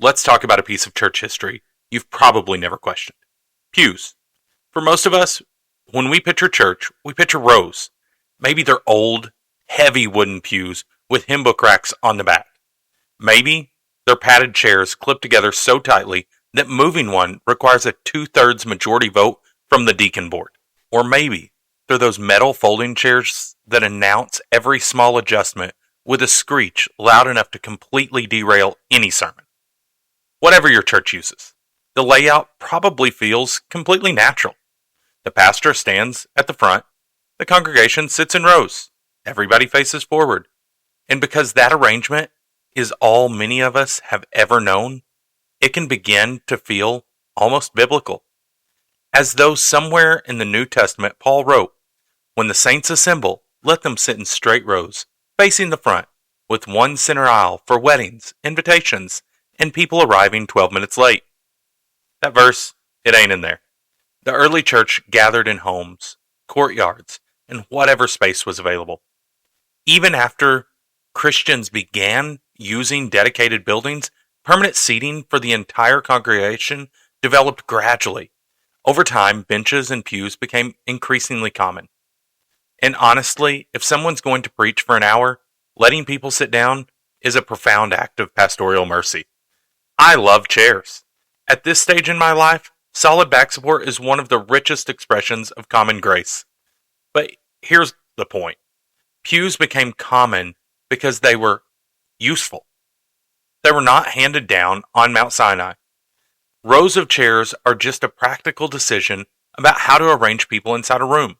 let's talk about a piece of church history you've probably never questioned. Pews. For most of us, when we picture church, we picture rows. Maybe they're old, heavy wooden pews with hymn book racks on the back. Maybe they're padded chairs clipped together so tightly that moving one requires a 2/3 majority vote from the deacon board. Or maybe they're those metal folding chairs that announce every small adjustment with a screech loud enough to completely derail any sermon. Whatever your church uses, the layout probably feels completely natural. The pastor stands at the front, the congregation sits in rows, everybody faces forward. And because that arrangement is all many of us have ever known, it can begin to feel almost biblical. As though somewhere in the New Testament Paul wrote, "When the saints assemble, let them sit in straight rows, facing the front, with one center aisle for weddings, invitations, and people arriving 12 minutes late." That verse, it ain't in there. The early church gathered in homes, courtyards, and whatever space was available. Even after Christians began using dedicated buildings, permanent seating for the entire congregation developed gradually. Over time, benches and pews became increasingly common. And honestly, if someone's going to preach for an hour, letting people sit down is a profound act of pastoral mercy. I love chairs. At this stage in my life, solid back support is one of the richest expressions of common grace. But here's the point. Pews became common because they were useful. They were not handed down on Mount Sinai. Rows of chairs are just a practical decision about how to arrange people inside a room.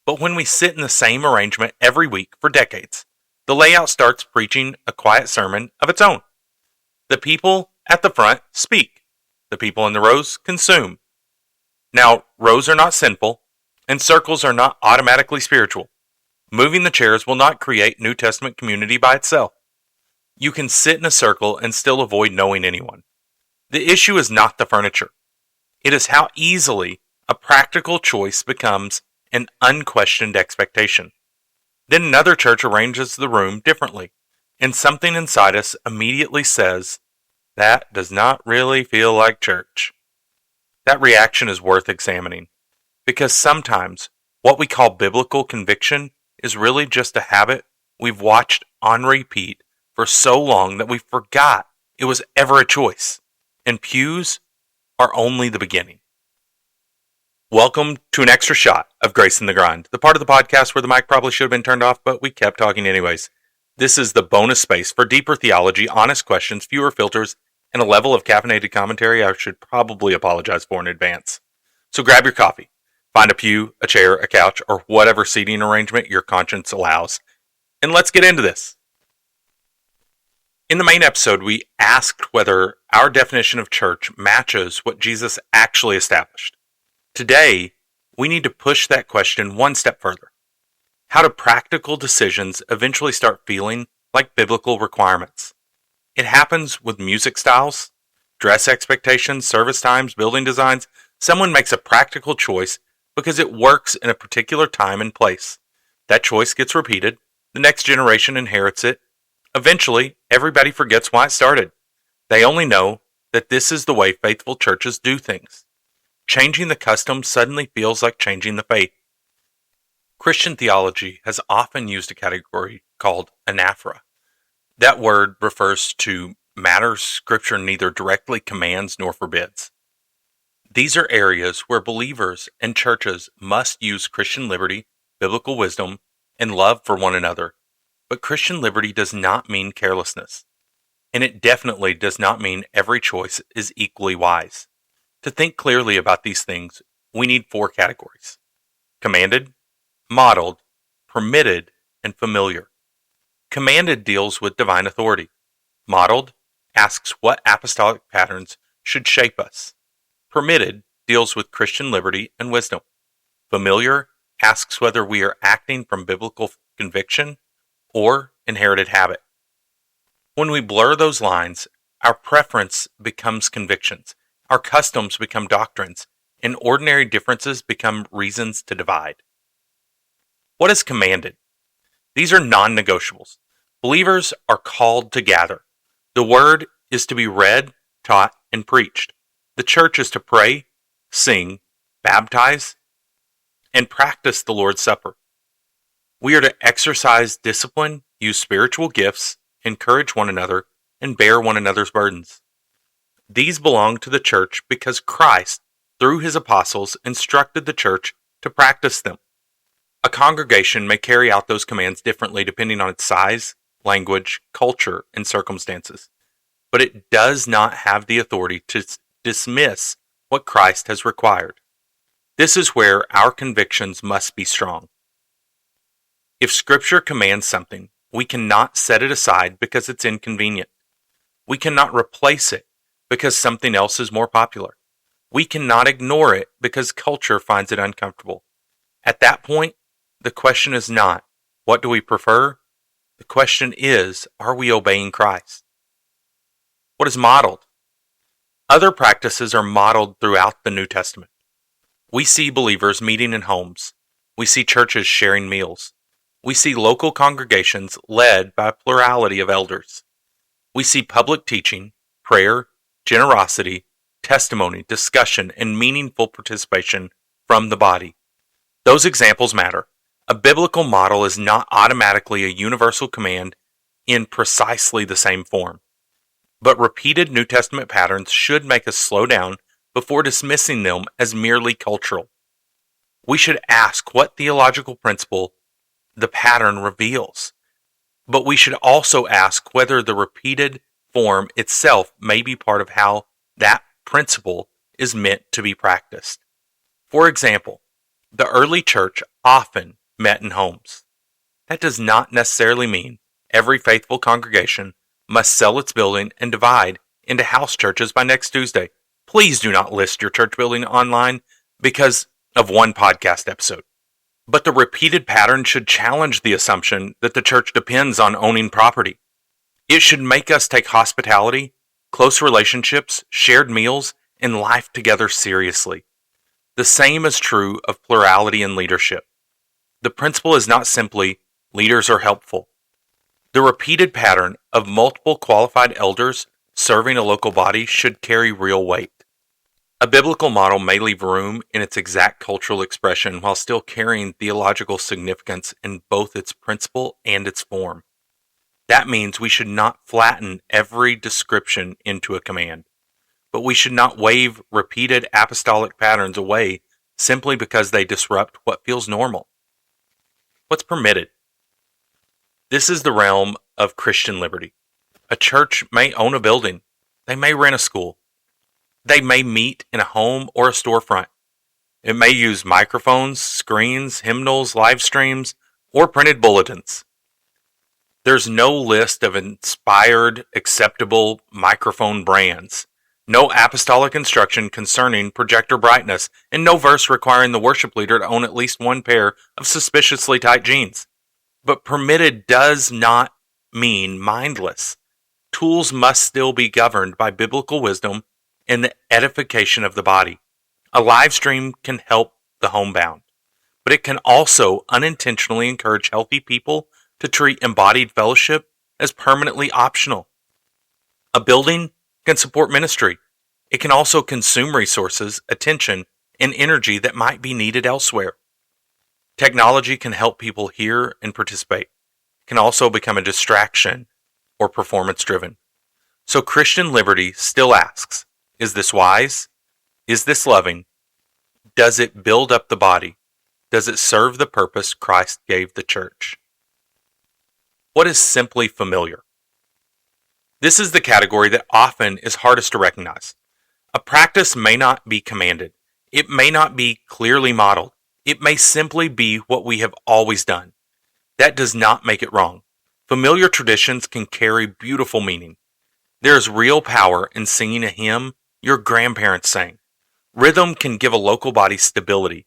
But when we sit in the same arrangement every week for decades, the layout starts preaching a quiet sermon of its own. The people at the front speak. The people in the rows consume. Now, rows are not sinful, and circles are not automatically spiritual. Moving the chairs will not create New Testament community by itself. You can sit in a circle and still avoid knowing anyone. The issue is not the furniture. It is how easily a practical choice becomes an unquestioned expectation. Then another church arranges the room differently, and something inside us immediately says, "That does not really feel like church." That reaction is worth examining, because sometimes what we call biblical conviction is really just a habit we've watched on repeat for so long that we forgot it was ever a choice. And pews are only the beginning. Welcome to an extra shot of Grace in the Grind, the part of the podcast where the mic probably should have been turned off, but we kept talking anyways. This is the bonus space for deeper theology, honest questions, fewer filters, and a level of caffeinated commentary I should probably apologize for in advance. So grab your coffee, find a pew, a chair, a couch, or whatever seating arrangement your conscience allows, and let's get into this. In the main episode, we asked whether our definition of church matches what Jesus actually established. Today, we need to push that question one step further. How do practical decisions eventually start feeling like biblical requirements? It happens with music styles, dress expectations, service times, building designs. Someone makes a practical choice because it works in a particular time and place. That choice gets repeated. The next generation inherits it. Eventually, everybody forgets why it started. They only know that this is the way faithful churches do things. Changing the custom suddenly feels like changing the faith. Christian theology has often used a category called anaphora. That word refers to matters Scripture neither directly commands nor forbids. These are areas where believers and churches must use Christian liberty, biblical wisdom, and love for one another. But Christian liberty does not mean carelessness. And it definitely does not mean every choice is equally wise. To think clearly about these things, we need 4 categories: commanded, modeled, permitted, and familiar. Commanded deals with divine authority. Modeled asks what apostolic patterns should shape us. Permitted deals with Christian liberty and wisdom. Familiar asks whether we are acting from biblical conviction or inherited habit. When we blur those lines, our preference becomes convictions, our customs become doctrines, and ordinary differences become reasons to divide. What is commanded? These are non-negotiables. Believers are called to gather. The word is to be read taught, and preached. The church is to pray, sing, baptize, and practice the Lord's Supper. We are to exercise discipline, use spiritual gifts, encourage one another, and bear one another's burdens. These belong to the church because Christ, through his apostles, instructed the church to practice them. A congregation may carry out those commands differently depending on its size, language, culture, and circumstances, but it does not have the authority to dismiss what Christ has required. This is where our convictions must be strong. If Scripture commands something, we cannot set it aside because it's inconvenient. We cannot replace it because something else is more popular. We cannot ignore it because culture finds it uncomfortable. At that point, the question is not, what do we prefer? The question is, are we obeying Christ? What is modeled? Other practices are modeled throughout the New Testament. We see believers meeting in homes. We see churches sharing meals. We see local congregations led by a plurality of elders. We see public teaching, prayer, generosity, testimony, discussion, and meaningful participation from the body. Those examples matter. A biblical model is not automatically a universal command in precisely the same form. But repeated New Testament patterns should make us slow down before dismissing them as merely cultural. We should ask what theological principle the pattern reveals. But we should also ask whether the repeated form itself may be part of how that principle is meant to be practiced. For example, the early church often met in homes. That does not necessarily mean every faithful congregation must sell its building and divide into house churches by next Tuesday. Please do not list your church building online because of one podcast episode. But the repeated pattern should challenge the assumption that the church depends on owning property. It should make us take hospitality, close relationships, shared meals, and life together seriously. The same is true of plurality in leadership. The principle is not simply leaders are helpful. The repeated pattern of multiple qualified elders serving a local body should carry real weight. A biblical model may leave room in its exact cultural expression while still carrying theological significance in both its principle and its form. That means we should not flatten every description into a command, but we should not wave repeated apostolic patterns away simply because they disrupt what feels normal. What's permitted? This is the realm of Christian liberty. A church may own a building. They may rent a school. They may meet in a home or a storefront. It may use microphones, screens, hymnals, live streams, or printed bulletins. There's no list of inspired, acceptable microphone brands, no apostolic instruction concerning projector brightness, and no verse requiring the worship leader to own at least one pair of suspiciously tight jeans. But permitted does not mean mindless. Tools must still be governed by biblical wisdom and the edification of the body. A live stream can help the homebound, but it can also unintentionally encourage healthy people to treat embodied fellowship as permanently optional. A building can support ministry. It can also consume resources, attention, and energy that might be needed elsewhere. Technology can help people hear and participate. It can also become a distraction or performance-driven. So Christian liberty still asks, is this wise? Is this loving? Does it build up the body? Does it serve the purpose Christ gave the church? What is simply familiar? This is the category that often is hardest to recognize. A practice may not be commanded. It may not be clearly modeled. It may simply be what we have always done. That does not make it wrong. Familiar traditions can carry beautiful meaning. There is real power in singing a hymn your grandparents sang. Rhythm can give a local body stability.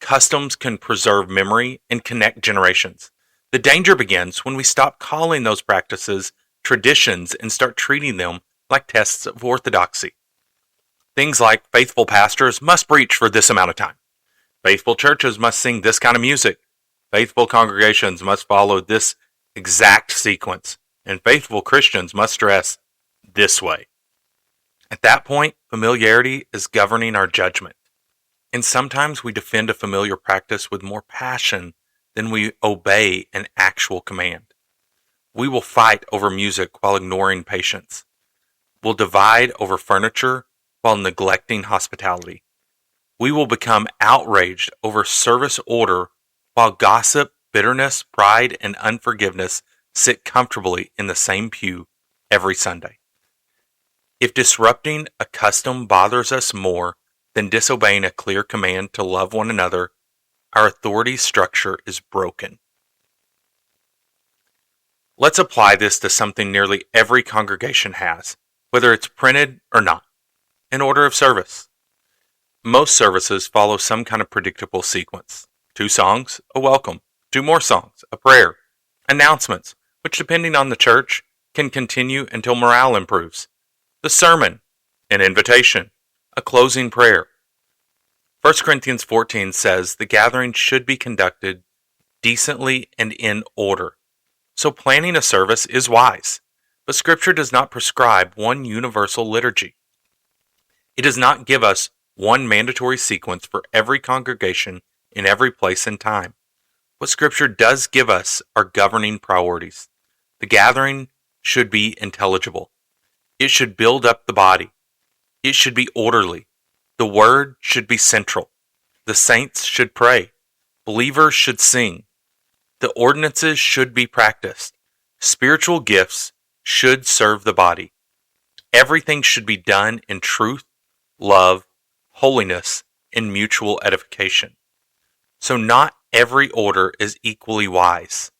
Customs can preserve memory and connect generations. The danger begins when we stop calling those practices traditions and start treating them like tests of orthodoxy. Things like faithful pastors must preach for this amount of time. Faithful churches must sing this kind of music. Faithful congregations must follow this exact sequence. And faithful Christians must dress this way. At that point, familiarity is governing our judgment. And sometimes we defend a familiar practice with more passion than we obey an actual command. We will fight over music while ignoring patience. We'll divide over furniture while neglecting hospitality. We will become outraged over service order while gossip, bitterness, pride, and unforgiveness sit comfortably in the same pew every Sunday. If disrupting a custom bothers us more than disobeying a clear command to love one another, our authority structure is broken. Let's apply this to something nearly every congregation has, whether it's printed or not: an order of service. Most services follow some kind of predictable sequence. 2 songs, a welcome. 2 more songs, a prayer. Announcements, which depending on the church, can continue until morale improves. The sermon, an invitation, a closing prayer. 1 Corinthians 14 says the gathering should be conducted decently and in order. So planning a service is wise, but Scripture does not prescribe one universal liturgy. It does not give us one mandatory sequence for every congregation in every place and time. What Scripture does give us are governing priorities. The gathering should be intelligible. It should build up the body. It should be orderly. The word should be central. The saints should pray. Believers should sing. The ordinances should be practiced. Spiritual gifts should serve the body. Everything should be done in truth, love, holiness, and mutual edification. So not every order is equally wise,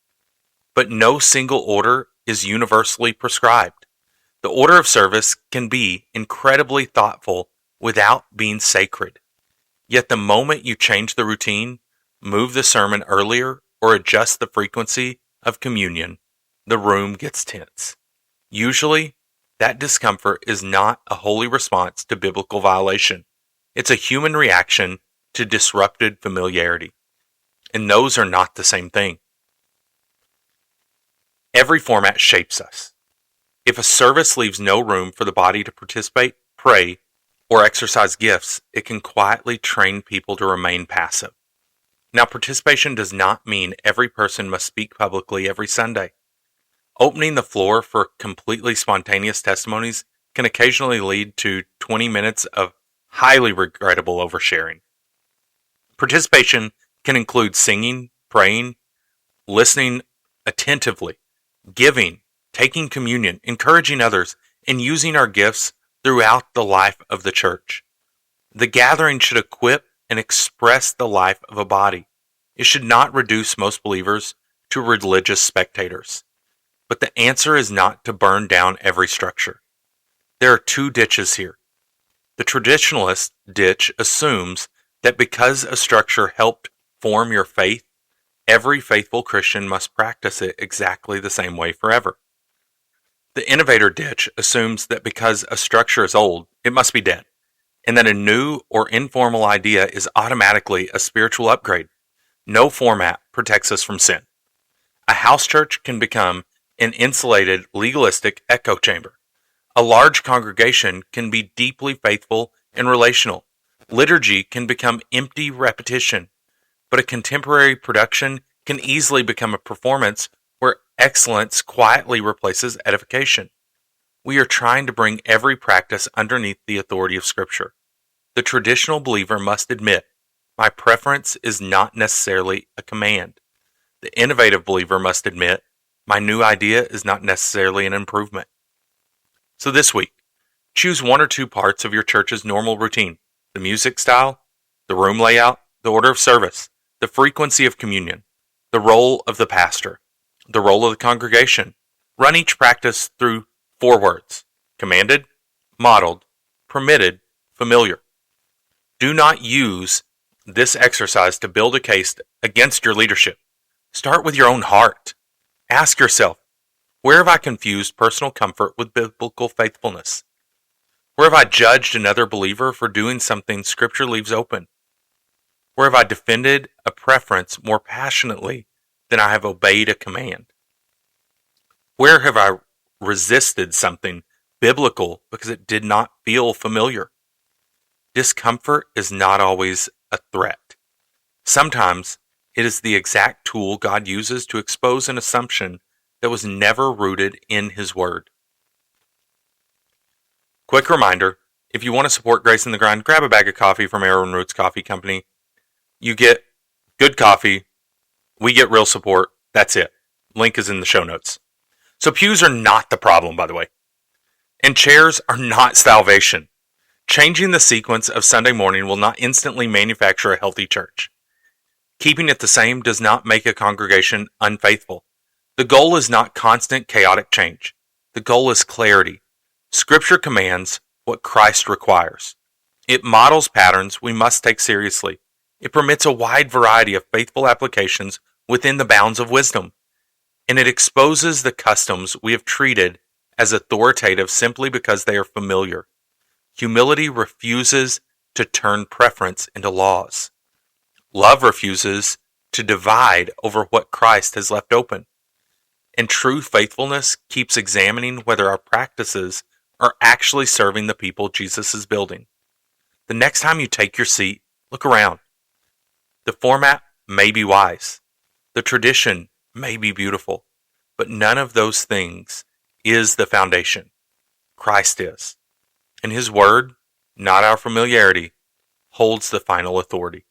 but no single order is universally prescribed. The order of service can be incredibly thoughtful without being sacred. Yet the moment you change the routine, move the sermon earlier, or adjust the frequency of communion, the room gets tense. Usually, that discomfort is not a holy response to biblical violation. It's a human reaction to disrupted familiarity. And those are not the same thing. Every format shapes us. If a service leaves no room for the body to participate, pray, or exercise gifts, it can quietly train people to remain passive. Now, participation does not mean every person must speak publicly every Sunday. Opening the floor for completely spontaneous testimonies can occasionally lead to 20 minutes of highly regrettable oversharing. Participation can include singing, praying, listening attentively, giving, taking communion, encouraging others, and using our gifts throughout the life of the church. The gathering should equip and express the life of a body. It should not reduce most believers to religious spectators. But the answer is not to burn down every structure. There are 2 ditches here. The traditionalist ditch assumes that because a structure helped form your faith, every faithful Christian must practice it exactly the same way forever. The innovator ditch assumes that because a structure is old, it must be dead, and that a new or informal idea is automatically a spiritual upgrade. No format protects us from sin. A house church can become an insulated, legalistic echo chamber. A large congregation can be deeply faithful and relational. Liturgy can become empty repetition, but a contemporary production can easily become a performance where excellence quietly replaces edification. We are trying to bring every practice underneath the authority of Scripture. The traditional believer must admit, my preference is not necessarily a command. The innovative believer must admit, my new idea is not necessarily an improvement. So this week, choose 1 or 2 parts of your church's normal routine: the music style, the room layout, the order of service, the frequency of communion, the role of the pastor, the role of the congregation. Run each practice through 4 words: commanded, modeled, permitted, familiar. Do not use this exercise to build a case against your leadership. Start with your own heart. Ask yourself, where have I confused personal comfort with biblical faithfulness? Where have I judged another believer for doing something Scripture leaves open? Where have I defended a preference more passionately than I have obeyed a command? Where have I resisted something biblical because it did not feel familiar. Discomfort is not always a threat. Sometimes it is the exact tool God uses to expose an assumption that was never rooted in His Word. Quick reminder, if you want to support Grace in the Grind, grab a bag of coffee from Arrow and Roots Coffee Company. You get good coffee. We get real support. That's it. Link is in the show notes. So pews are not the problem, by the way. And chairs are not salvation. Changing the sequence of Sunday morning will not instantly manufacture a healthy church. Keeping it the same does not make a congregation unfaithful. The goal is not constant chaotic change. The goal is clarity. Scripture commands what Christ requires. It models patterns we must take seriously. It permits a wide variety of faithful applications within the bounds of wisdom. And it exposes the customs we have treated as authoritative simply because they are familiar. Humility refuses to turn preference into laws. Love refuses to divide over what Christ has left open. And true faithfulness keeps examining whether our practices are actually serving the people Jesus is building. The next time you take your seat, look around. The format may be wise. The tradition may be beautiful. But none of those things is the foundation. Christ is. And His Word, not our familiarity, holds the final authority.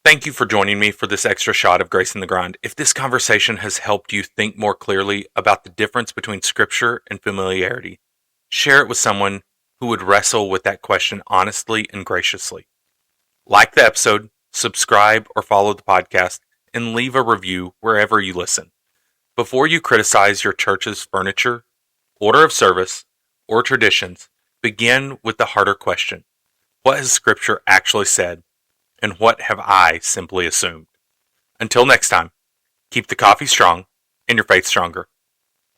Thank you for joining me for this extra shot of Grace in the Grind. If this conversation has helped you think more clearly about the difference between Scripture and familiarity, share it with someone who would wrestle with that question honestly and graciously. Like the episode, subscribe or follow the podcast, and leave a review wherever you listen. Before you criticize your church's furniture, order of service, or traditions, begin with the harder question. What has Scripture actually said, and what have I simply assumed? Until next time, keep the coffee strong and your faith stronger.